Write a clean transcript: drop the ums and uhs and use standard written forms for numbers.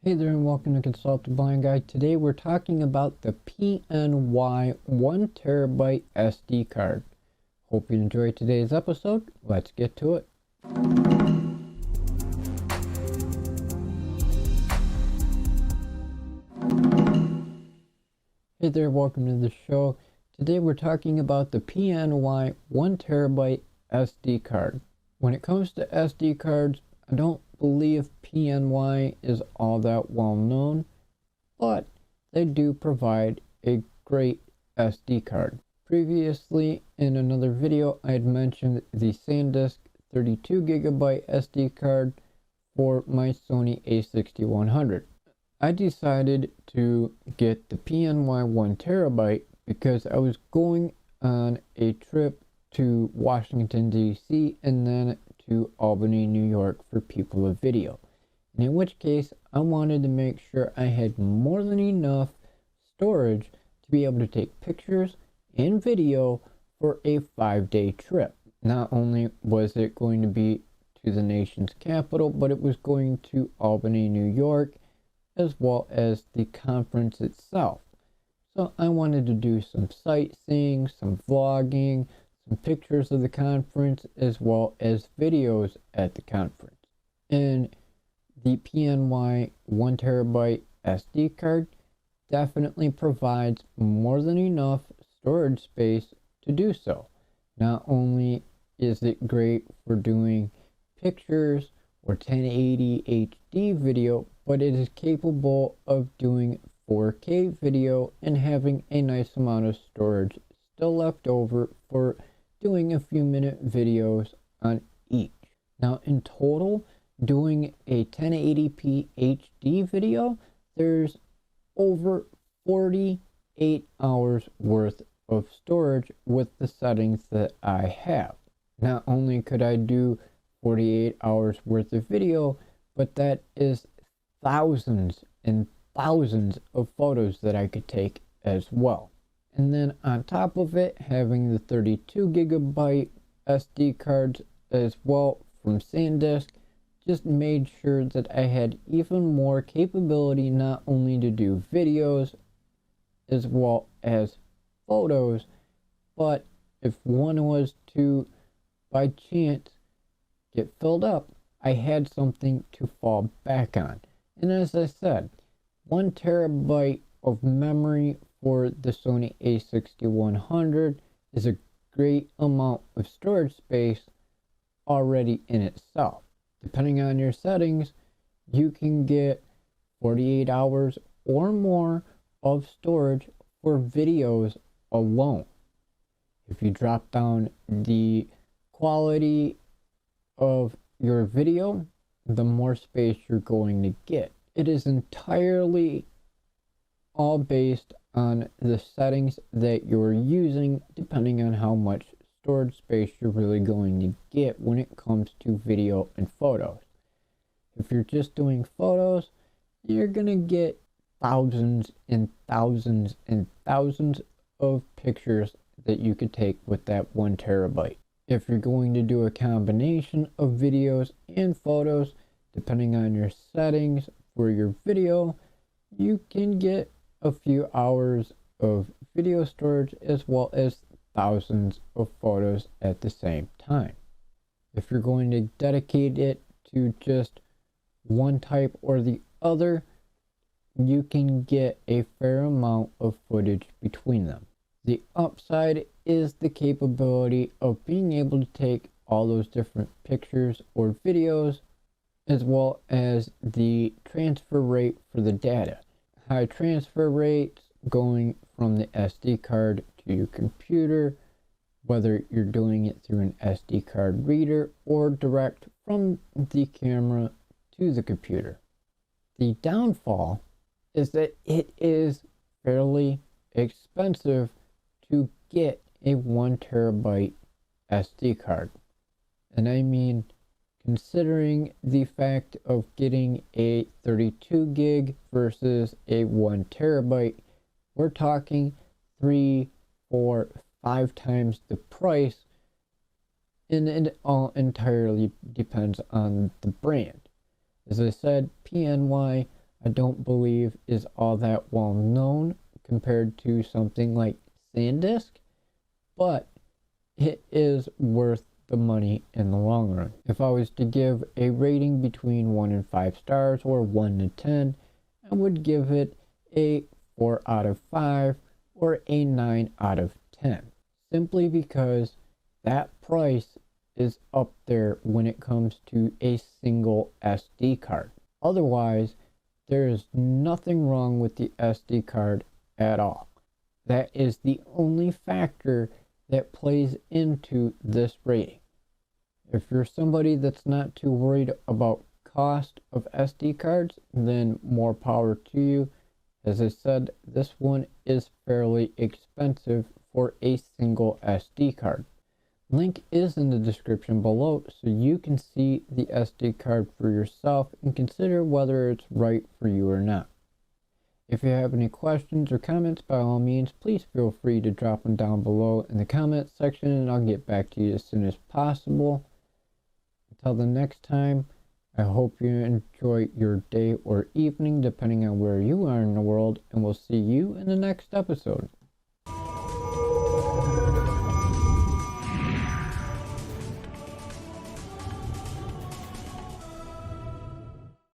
Hey there and welcome to Consult the Blind Guy. Today we're talking about the PNY 1TB SD card. Hope you enjoyed today's episode. Let's get to it. Hey there, welcome to the show. Today we're talking about the PNY 1TB SD card. When it comes to SD cards, I don't believe PNY is all that well known, but they do provide a great SD card. Previously, in another video, I had mentioned the SanDisk 32GB SD card for my Sony a6100. I decided to get the PNY 1TB because I was going on a trip to Washington, D.C. and then to Albany, New York for People of Video. And in which case, I wanted to make sure I had more than enough storage to be able to take pictures and video for a 5-day trip. Not only was it going to be to the nation's capital, but it was going to Albany, New York, as well as the conference itself. So I wanted to do some sightseeing, some vlogging, some pictures of the conference, as well as videos at the conference. And the PNY 1TB SD card definitely provides more than enough storage space to do so. Not only is it great for doing pictures or 1080 HD video, but it is capable of doing 4K video and having a nice amount of storage still left over for doing a few minute videos on each. Now in total, doing a 1080p HD video, there's over 48 hours worth of storage with the settings that I have. Not only could I do 48 hours worth of video, but that is thousands and thousands of photos that I could take as well. And then on top of it, having the 32GB SD cards as well from SanDisk just made sure that I had even more capability not only to do videos as well as photos, but if one was to by chance get filled up, I had something to fall back on. And as I said, 1TB of memory for the Sony a6100 is a great amount of storage space already in itself. Depending on your settings, you can get 48 hours or more of storage for videos alone. If you drop down the quality of your video, the more space you're going to get. It is entirely all based on the settings that you're using, depending on how much storage space you're really going to get when it comes to video and photos. If you're just doing photos, you're going to get thousands and thousands and thousands of pictures that you could take with that 1TB. If you're going to do a combination of videos and photos, depending on your settings for your video, you can get a few hours of video storage as well as thousands of photos at the same time. If you're going to dedicate it to just one type or the other, you can get a fair amount of footage between them. The upside is the capability of being able to take all those different pictures or videos, as well as the transfer rate for the data. High transfer rates going from the SD card to your computer, whether you're doing it through an SD card reader or direct from the camera to the computer. The downfall is that it is fairly expensive to get a 1TB SD card. And I mean, considering the fact of getting a 32 gig versus a 1TB, we're talking 3, 4, 5 times the price, and it all entirely depends on the brand. As I said, PNY, I don't believe is all that well known compared to something like SanDisk, but it is worth the money in the long run. If I was to give a rating between 1 and 5 stars, or 1 to 10, I would give it a 4 out of 5 or a 9 out of 10, simply because that price is up there when it comes to a single SD card. Otherwise, there is nothing wrong with the SD card at all. That is the only factor that plays into this rating. If you're somebody that's not too worried about cost of SD cards, then more power to you. As I said, this one is fairly expensive for a single SD card. Link is in the description below so you can see the SD card for yourself and consider whether it's right for you or not. If you have any questions or comments, by all means, please feel free to drop them down below in the comment section and I'll get back to you as soon as possible. Until the next time, I hope you enjoy your day or evening depending on where you are in the world, and we'll see you in the next episode.